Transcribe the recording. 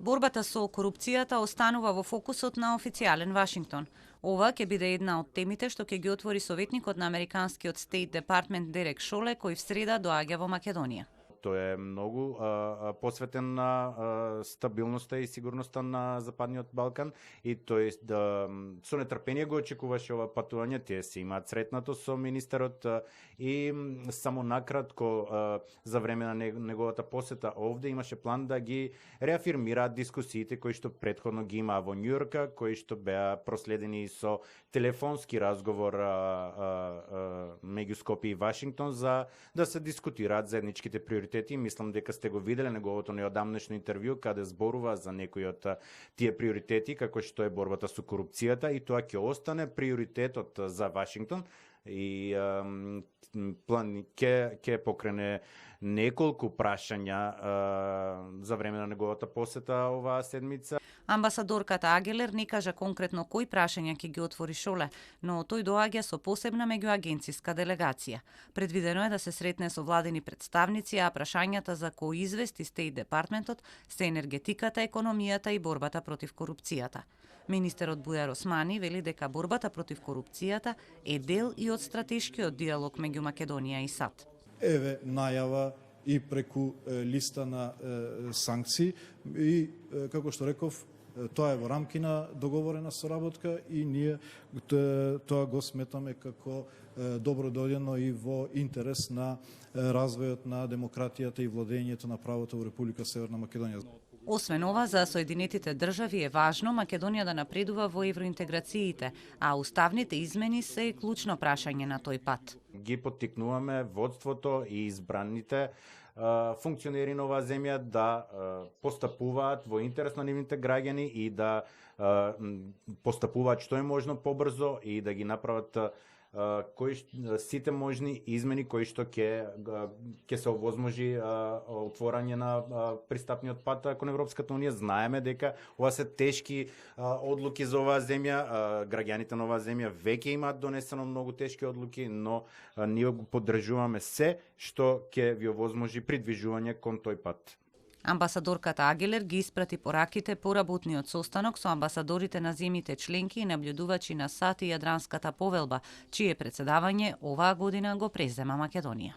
Борбата со корупцијата останува во фокусот на официјален Вашингтон. Ова ќе биде една од темите што ќе ги отвори советникот на американскиот State Department Дерек Шоле, кој в среда доаѓа во Македонија. Тој е многу посветен на стабилноста и сигурноста на Западниот Балкан и тој со нетрпение го очекуваше ова патување. Тие се имаат сретнато со министерот и само накратко за време на неговата посета овде имаше план да ги реафирмираат дискусиите кои што претходно ги имаа во Њујорк, кои што беа проследени со телефонски разговор меѓу Скопје и Вашингтон за да се дискутираат заедничките приоритети. Мислам дека сте го виделе неговото неодамнешно интервју каде зборува за некои од тие приоритети, како што е борбата со корупцијата и тоа ќе остане приоритетот за Вашингтон и план ќе покрене неколку прашања за време на неговата посета оваа седмица. Амбасадорката Агелер не кажа конкретно кои прашања ќе ги отвори Шоле, но тој доаѓа со посебна меѓуагенциска делегација. Предвидено е да се сретне со владени представници, а прашањата за кои извести Стейт Департментот се енергетиката, економијата и борбата против корупцијата. Министерот Бујар Османи вели дека борбата против корупцијата е дел и од стратешкиот диалог меѓу Македонија и САД. Еве најава и преку листа на санкции и, како што реков, тоа е во рамки на договорена соработка и ние тоа го сметаме како добро дојдено и во интерес на развојот на демократијата и владењето на правото во Република Северна Македонија. Освен ова, за Соединетите држави е важно Македонија да напредува во евроинтеграциите, а уставните измени се и клучно прашање на тој пат. Ги поттикнуваме водството и избраните функционери на оваа земја да постапуваат во интерес на нивните граѓани и да постапуваат што е можно побрзо и да ги направат сите можни измени кои што ќе се овозможи отворање на пристапниот пат кон Европската унија. Знаеме дека ова се тешки одлуки за оваа земја, граѓаните на оваа земја веќе имаат донесено многу тешки одлуки, но ние го поддржуваме се што ќе ви овозможи придвижување кон тој пат. Амбасадорката Агелер ги испрати пораките по работниот состанок со амбасадорите на земјите членки и наблюдувачи на САД и Јадранската повелба, чие председавање оваа година го презема Македонија.